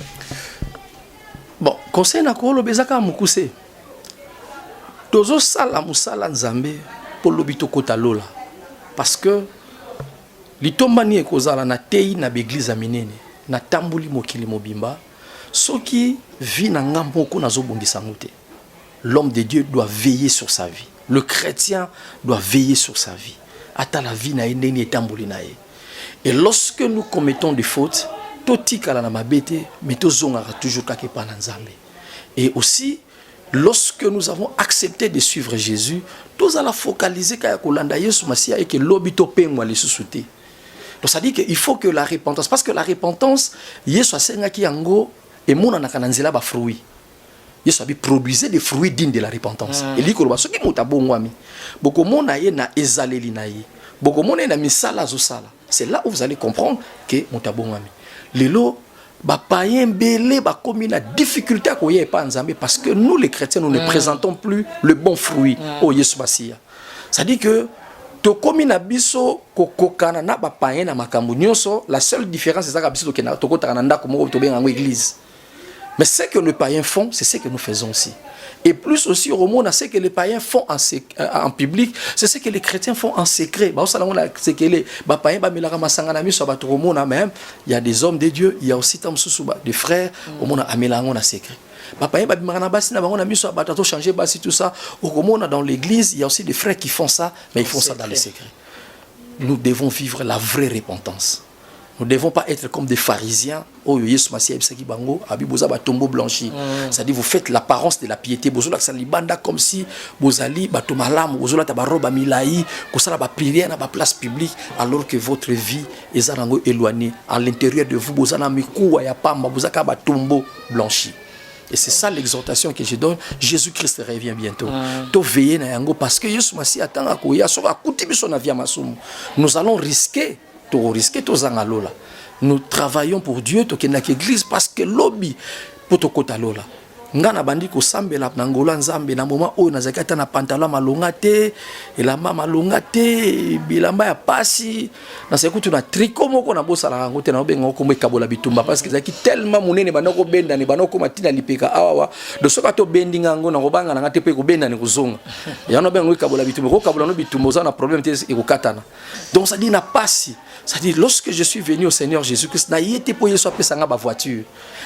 Bon, conseil na kolo bezaka mukuse. Tozo sala musala nzambe pour lobito kota lola. Parce que litombani ekozala na tei na beglize minene na tambuli mokili mobimba soki vi na ngambo ko nazo bongisa ngote. L'homme de Dieu doit veiller sur sa vie. Le chrétien doit veiller sur sa vie. Ata la vie na ndeni etambuli na ye. Et lorsque nous commettons des fautes, totikala na mabete mais tozongaka toujours kakepa na nzambe. Et aussi lorsque nous avons accepté de suivre Jésus tozala focaliser kaya kolanda Yesu Masia et que lobito pengwa lisusu te. Donc ça dit que il faut que la repentance parce que la repentance Yesu asengaki yango et mona na kananzela ba fruits. Yesu abi produisait des fruits dignes de la repentance. Et likolo ba soki muta bongwami boko mona ye na ezaleli na ye boko mona na misala zo sala. C'est là où vous allez comprendre que muta bongwami. Lelo ba païen belé ba komi na difficulté à koye pa nzambe parce que nous les chrétiens nous ne présentons plus le bon fruit au Yesu Masia. Ça dit que to komi na biso kokokana na ba païen na makambo nyonso la seule différence c'est ça ka biso to ko takana ndako moko to benga église. Mais ce que les païens font, c'est ce que nous faisons aussi. Et plus aussi, au monde, ce que les païens font en public, c'est ce que les chrétiens font en secret. Il y a des hommes de Dieu, il y a aussi des frères, au monde, en secret. Dans l'église, il y a aussi des frères qui font ça, mais ils font ça dans le secret. Nous devons vivre la vraie repentance. Nous ne devons pas être comme des pharisiens. Oh, Yesu Masia ibsaki bango, abiboza ba tombeau blanchi. C'est-à-dire vous faites l'apparence de la piété. Bozola salibanda comme si bozali batomalam, bozola tabaroba milai, kosala ba prière na ba place publique alors que votre vie est zango éloignée à l'intérieur de vous bozana mikuwa ya pamba bozaka ba tombeau blanchi. Et c'est ça l'exhortation que je donne. Jésus-Christ revient bientôt. To veiller na yango parce que Yesu Masia atanga ko ya so akuti biso na via masumu. Nous allons risquer nous travaillons pour Dieu, église parce que lobby pour tokota lola. Ngana bandi ko sambela na ngola nzambe na moment oyo nazakata na pantalon malonga te elamba malonga te bilamba ya pasi na sekutu na tricot moko na bosala ngo te na benga ko mekabola bitumba parce que zaki tellement munene banoko benda ni banoko matina lipeka awa de soka to bendinga ngo na robanga na ngate pe ko benda ni kuzonga ya no benga kabola bitumba ko kabola no bitumba za na problème te e ko katana. Donc ça dit na pasi. Ça dit lorsque je suis venu au Seigneur Jésus-Christ na yete po Yesu apesa nga ba voiture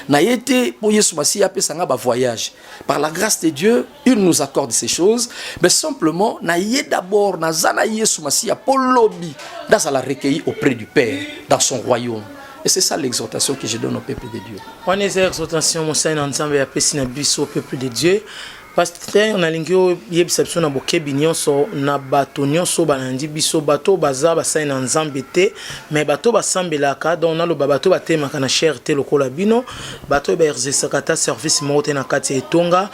na yete po Yesu Masia apesa nga ba voiture voyage. Par la grâce de Dieu, il nous accorde ces choses, mais simplement, naïe d'abord, nazanaïe soumasia pour lobby, dans la recueillir auprès du Père, dans son royaume. Et c'est ça l'exhortation que je donne au peuple de Dieu. On est exhortation, mon Seigneur, ensemble, et puis au peuple de Dieu. Pasteur, on a l'ingéo yebisabso na bokebi nyonso na bato nyonso banandi biso bato baza basai na nzambe te mais bato basambelaka donc na lo bato batemaka na cherté lokola bino bato ba exercer ta service mote na kati etonga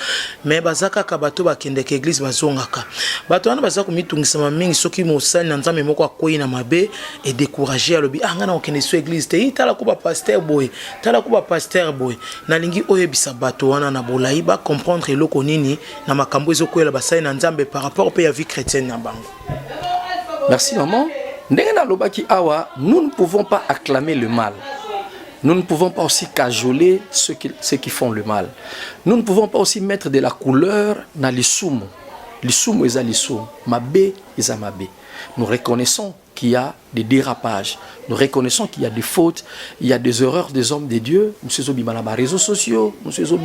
mais bazaka ka bato bakende ke église bazongaka bato wana bazaka komitungisa mingi soki mosali na nzambe moko akoyi na mabe et décourager alobi anga na okende so église te itala ko ba pasteur boy tala ko ba pasteur boy na lingi oyebisa bato wana na bolai ba comprendre eloko nini na makambo ezokwela basai na nzambe par rapport au vie chrétienne na bango. Merci maman. Ndenge na lobaki awa, nous ne pouvons pas acclamer le mal. Nous ne pouvons pas aussi cajoler ceux qui font le mal. Nous ne pouvons pas aussi mettre de la couleur dans les soumos. Les soumos eza les soumos, mabe eza mabe. Nous reconnaissons qu'il y a des dérapages. Nous reconnaissons qu'il y a des fautes, il y a des erreurs des hommes de Dieu. Nous sommes sur les réseaux sociaux, nous sommes sur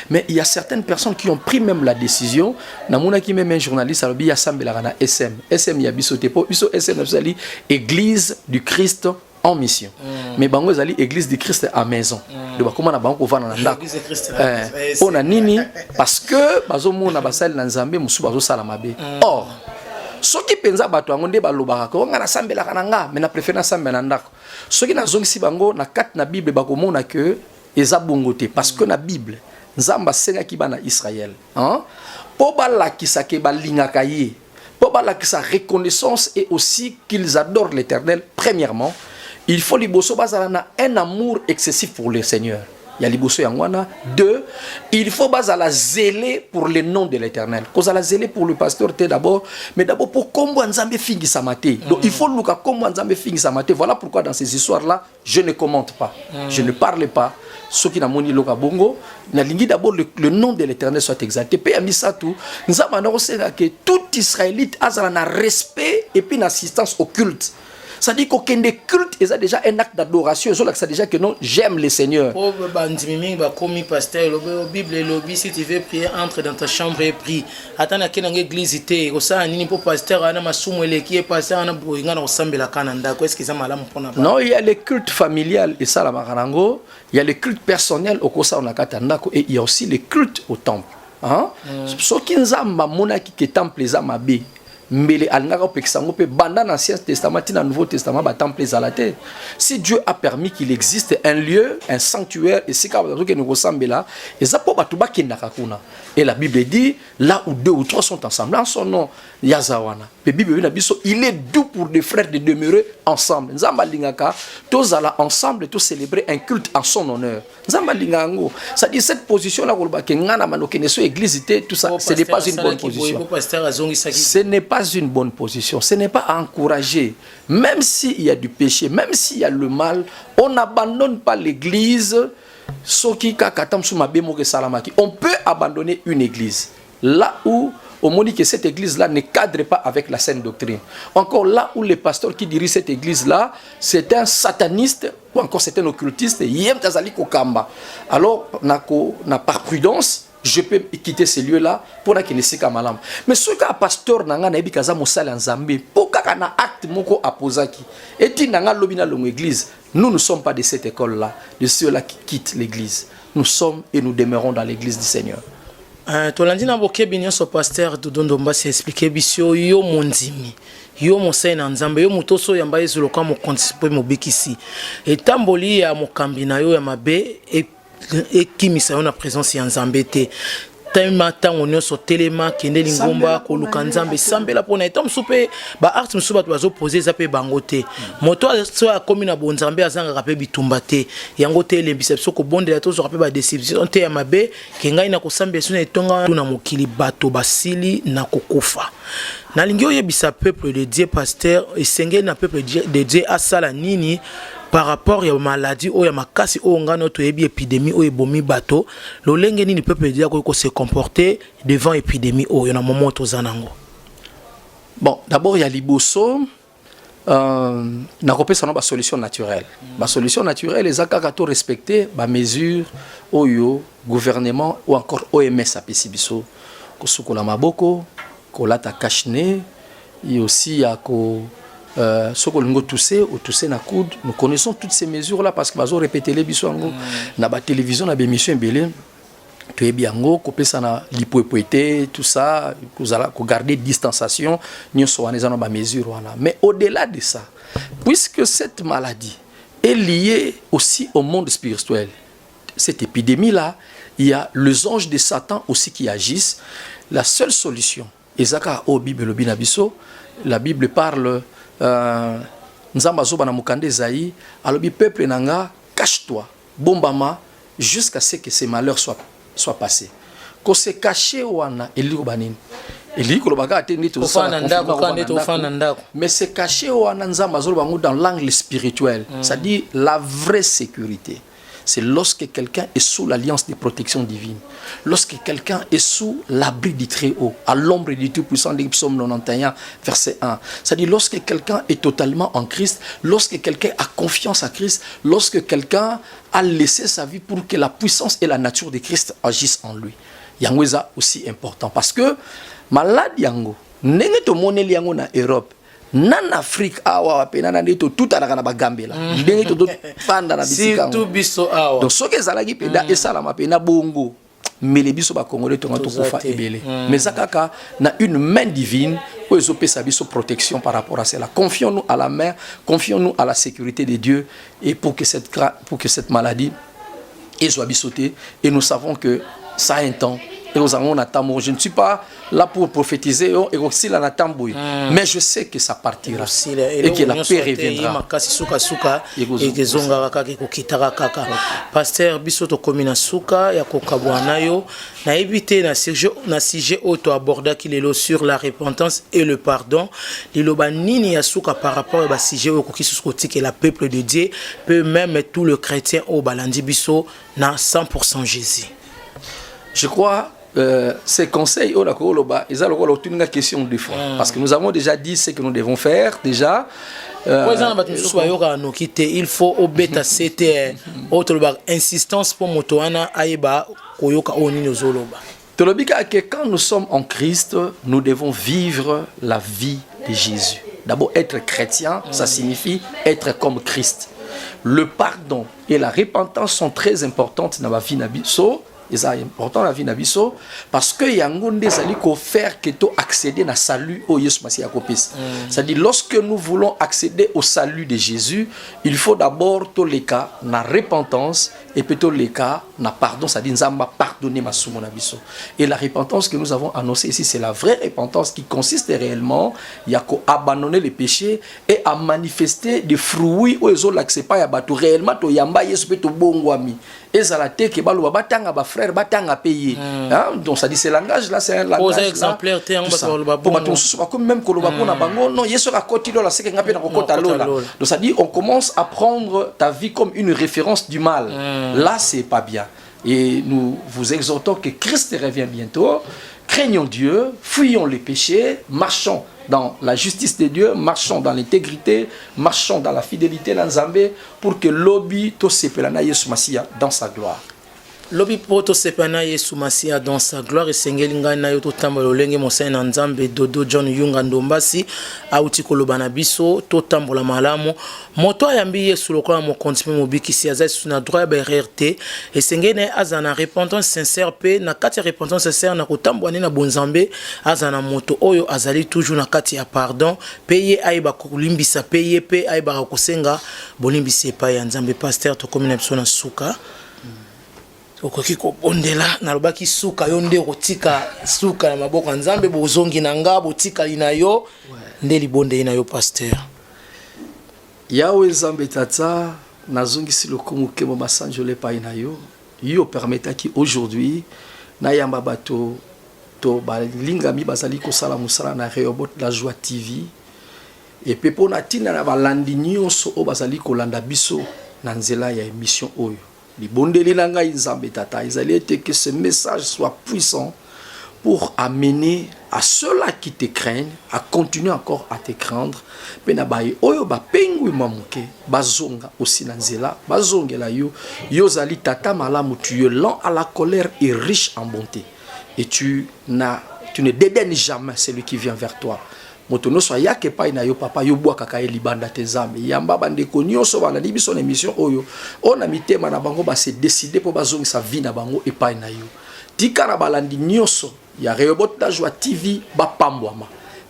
mais il y a certaines personnes qui ont pris même la décision. Namuna qui même un journaliste, il y a SM. SM, il y a bisotepo, SM, Église du Christ en mission. Mais bango ezali église du Christ à maison. De comment na bango va na ndako. On a nini parce que bazo mona basali na nzambe musu bazo sala mabe. Or soki penza bato yango nde balobaka ko nga na sambelaka na nga mais na préfère na sambela na ndako. Soki na zongisi bango na kati na Bible bakomona que eza bongo te parce que na Bible nzamba senga ki bana Israël, hein? Po balakisa ke balingaka ye. Po balakisa reconnaissance et aussi qu'ils adorent l'Éternel premièrement. Il faut liboso bazala un amour excessif pour le Seigneur. Il y a liboso yangwana. 2, il faut bazala zéler pour le nom de l'Éternel. Kozala zéler pour le pasteur d'abord, mais d'abord pour comment nzambe fingi samate. Donc il faut luka comment nzambe fingi samate. Voilà pourquoi dans ces histoires là, je ne commente pas. Je ne parle pas. Ceux qui n'ont pas loka bongo, d'abord le nom de l'Éternel soit exalté. Puis amisa tout, nous avons que tout Israélite a un respect et puis une assistance au culte. Ça dit qu'aucun des cultes est déjà un acte d'adoration. Ça déjà que non, j'aime le Seigneur. Si tu veux prier, entre dans ta chambre et prie. Attends à quelle église était. Non, il y a les cultes familiales et ça la marango. Il y a les cultes personnels au kosa on a katandako et il y a aussi les cultes au temple. Hein? Ce qui nous a mamona qui temple les amabe. Mais dans l'Ancien Testament et dans le Nouveau Testament, si Dieu a permis qu'il existe un lieu, un sanctuaire, et la Bible dit, là où 2 ou 3 sont ensemble, en son nom, Yazawana. Il est doux pour des frères de demeurer ensemble. Tous allons ensemble, tous célébrer un culte en son honneur. Ça dit cette position-là, tout ça, ce n'est pas une bonne position. Ce n'est pas une bonne position, ce n'est pas encouragé. Même s'il y a du péché, même s'il y a le mal, on n'abandonne pas l'église. On peut abandonner une église là où on dit que cette église-là ne cadre pas avec la saine doctrine. Encore là où le pasteur qui dirige cette église-là, c'est un sataniste ou encore c'est un occultiste. Alors, par prudence, je peux quitter ces lieux-là pour qu'il ne se malam. Mais ce que pasteur nanga na ebikaza mosala nzambe pour kaka na acte moko apozaki et ti nanga lobina longo église, nous ne sommes pas de cette école-là, de ceux-là qui quittent l'église. Nous sommes et nous demeurons dans l'église du Seigneur. Tolandi na bokebi nyonso pasteur Dodondo Mbasi expliquer bisio yo mondimi. Yo mosai na nzambe yo mutoso yamba ezoloka mo konsipo mobikisi. Etamboli ya mokambi na yo ya mabe et qui misa na présence ya nzambe te tema tango nyonso telema kende lingomba koluka nzambe sambela pona etom soupe ba art musu bato bazo poser zape bango te moto so akomi na bonzambe azanga kape bitumba te yango te le bicepso ko bondela to zo kape ba déception te ya mabe kengai na kosambe suna etonga na mokili bato basili na kokufa na lingi oyebisa peuple de Dieu pasteur esengeli na peuple de Dieu asala nini par rapport à maladie ou à makasi ou ngano to ebi épidémie ou ebomi bato lolenge nini peuple dia ko se comporter devant épidémie ou na moment to zanango. Bon, d'abord il y a liboso nakopesa na ba solution naturelle. Ba solution naturelle ezaka to respecter ba mesure oyo gouvernement ou encore OMS apesi biso ko sukola maboko, ko lata cache-nez, et aussi ya ko sokolingo tousser ou tousser na coude. Nous connaissons toutes ces mesures là parce que bazo répéter les biso ngo na ba télévision na ba émission belé. Tu es bien go kopesa na lipoepoete tout ça ko garder distanciation ni so wana ba mesure wana. Mais au-delà de ça, puisque cette maladie est liée aussi au monde spirituel, cette épidémie là, il y a les anges de Satan aussi qui agissent. La seule solution, ezaka au Bible lo binabiso, la Bible parle nzamba zoba na mukande zayi, alobi peuple nanga cache-toi, bombama jusqu'à ce que ces malheurs soient passés. Ko se cacher wana eliko banini. Eliko lo baka ateni to ça. Mais se cacher wana nzamba zoba bango dans l'angle spirituel, c'est-à-dire la vraie sécurité. C'est lorsque quelqu'un est sous l'alliance de protection divine, lorsque quelqu'un est sous l'abri du Très-Haut, à l'ombre du Tout-Puissant, des Psaume 91, verset 1. C'est-à-dire lorsque quelqu'un est totalement en Christ, lorsque quelqu'un a confiance à Christ, lorsque quelqu'un a laissé sa vie pour que la puissance et la nature de Christ agissent en lui. Yango est aussi important parce que malade yango, nenge to moneli yango na Europe. Nan Afrique awa pe nana ndeto tout anaka na bagambela ndenge to fanda na bisika surtout biso awa donc soki ezalaki pe da esala ma pe na bongo mele biso ba congolais to kufa ebele mais zakaka na une main divine où ils opesa biso protection par rapport à cela. Confions-nous à la main, confions-nous à la sécurité de Dieu et pour que cette maladie soit bisotée. Et nous savons que ça a un temps. Et nous avons un temps. Je ne suis pas là pour prophétiser et aussi là mais je sais que ça partira et que la paix reviendra. Pasteur bisoto komina suka ya kokabwana yo na éviter na sujet auto aborda qui est sur la repentance et le pardon. Liloba nini ya suka par rapport à sujet au kokisuskoti que la peuple de Dieu peut même tout le chrétien au balandi biso na 100% Jésus. Je crois ces conseils, ils ont une question de foi. Parce que nous avons déjà dit ce que nous devons faire. Déjà, il faut obéir cette insistance pour motoana aiba koyoka onino zoloba. Quand nous sommes en Christ, nous devons vivre la vie de Jésus. D'abord, être chrétien, ça signifie être comme Christ. Le pardon et la repentance sont très importantes dans la vie nabiso. C'est important la vie nabiso parce que yangonde zali ko faire que to accéder na salut au Yesu Masia kopis. C'est-à-dire lorsque nous voulons accéder au salut de Jésus, il faut d'abord to les cas na repentance et plutôt les cas na pardon, c'est-à-dire nzamba pardonner ma sumo nabiso. Et la repentance que nous avons annoncée ici, c'est la vraie repentance qui consiste réellement ya ko abandonner les péchés et à manifester des fruits où ils ont l'accepté pas ya bato réellement to yamba Yesu pe to bongwami. Et ça la te que balo batanga ba frère batanga payer. Donc ça dit ce langage là c'est un langage exemplaire te en comme même koloba pona bango non Yesu ka kotilo la seke ngape na kokota lola. Donc ça dit on commence à prendre ta vie comme une référence du mal. Là c'est pas bien. Et nous vous exhortons que Christ revient bientôt. Craignons Dieu, fuyons les péchés, marchons dans la justice de Dieu, marchons dans l'intégrité, marchons dans la fidélité dans Zambé pour que l'obi to sepelana Yesu Masia dans sa gloire. Lobi poto sepana Yesu Masia dans sa gloire et sengelinga na yo to tambolo lenge mosana nzambe dodo John Yunga Ndombasi auti kolobana biso to tambola malamu moto ayambi Yesu lokola mo continue mobikisi azali na droit ba RRT et sengene azana repentance sincère pe na kati ya repentance sincère na kotambwana na bonzambe azana moto oyo azali toujours na kati ya pardon paye aiba kolimbisa paye pe aiba kosenga bolimbisa pa ya nzambe. Pasteur to komina biso na suka okoki ko bondela na lobaki suka yo nde kotika suka na maboko nzambe bozongi na nga botika lina yo nde libonde na yo pasteur yawe nzambe tata nazongi si lokomo kemo masanjole pa ina yo permetaki aujourd'hui na yamba bato to balingami bazali ko sala musala na Rehoboth la Joie TV et pepo na tina na balandi nyonso o bazali ko landa biso na nzela ya émission oyo. Que ce message soit puissant pour amener à ceux-là qui te craignent à continuer encore à te craindre. Mais na baye oyo ba pengu mamuke bazonga aussi na nzela bazongela yo yozali tata malamu, tu es lent à la colère et riche en bonté et tu ne dédaignes jamais celui qui vient vers toi. Motono so yake pa na yo papa yo bwa kaka libanda tezame yamba bande ko nyonso bana libi son émission oyo ona mitema na bango ba se décider pour bazongi sa vie na bango et pa na yo tika na balandi nyonso ya Rehoboth La Joie TV ba pambwama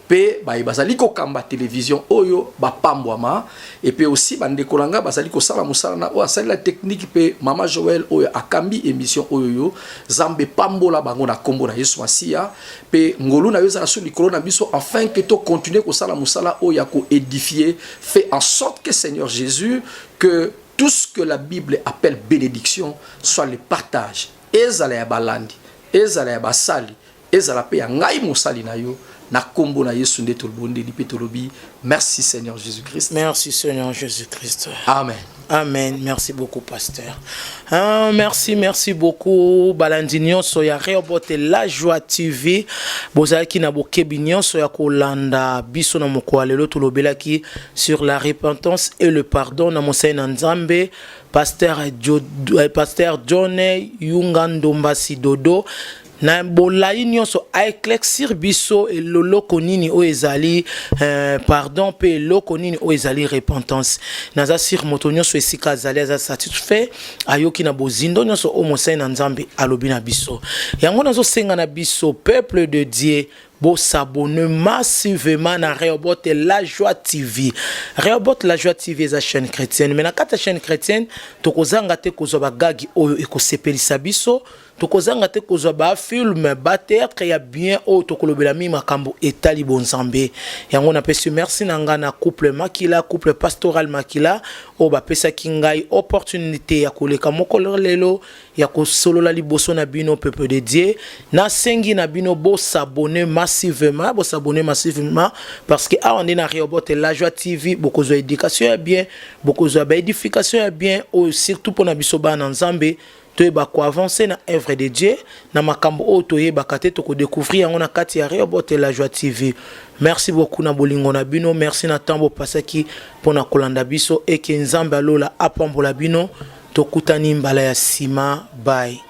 pe ba bazali ko kamba télévision oyo ba pambwama et puis aussi bande kolanga bazali ko sala musala na o asali la technique pe mama Joël oyo akambi émission oyo yo zambe pambola bango na kombo na Yesu Masia pe ngolu na yo za sur likolo na biso afin que to continuer ko sala musala oyo ya ko édifier, fait en sorte que Seigneur Jésus, que tout ce que la Bible appelle bénédiction soit le partage ezala ya balandi ezala ya basali ezala pe ya ngai musali na yo na kombo na Yesu nde tolbonde lipe tolobi. Merci Seigneur Jésus-Christ. Merci Seigneur Jésus-Christ. Amen. Amen. Merci beaucoup, pasteur. Merci beaucoup. Balandinyon soya Rehoboth La Joie TV. Bozaki na bokebinyon soya kolanda biso na mokwalelo tulobelaki sur la repentance et le pardon na Monseigne Nzambe. Pasteur John Yungandombasi Dodo. Na bolai nyonso a éclaircir biso et loloko nini o ezali pardon pe loloko nini o ezali repentance naza sir moto nyonso esika azali aza satisfait ayoki na bozindo nyonso o Monseigne na Nzambe alobi na biso yango nazo senga na biso peuple de Dieu. Bo s'abonner massivement à Rehoboth La Joie TV. Rehoboth La Joie TV est une chaîne chrétienne. Mais dans cette chaîne chrétienne, tu as des gagi oyo ekosepelisa biso. Tokozanga te kozwa ba film ba théâtre ya bien o tokolobela mi makambo etali bonzambe yango na pesi merci nanga na couple Makila couple pastoral Makila o ba pesa kingai opportunité ya koleka mokolo lelo ya kosolola liboso na bino peuple de Dieu na sengi na bino bo s'abonner massivement parce que a on est na Rehoboth La Joie TV beaucoup de éducation ya bien beaucoup de édification ya bien o surtout pour na biso ba na Nzambe to ba ko avancer na œuvre de Dieu na makambo o to yeba kate to ko découvrir ngona kati ya Rehoboth La Joie TV. Merci beaucoup na bolingo na bino, merci na tambo pasaki pona kolanda biso et que Nzambe alola apambola bino to kutani mbala ya sima. Bye.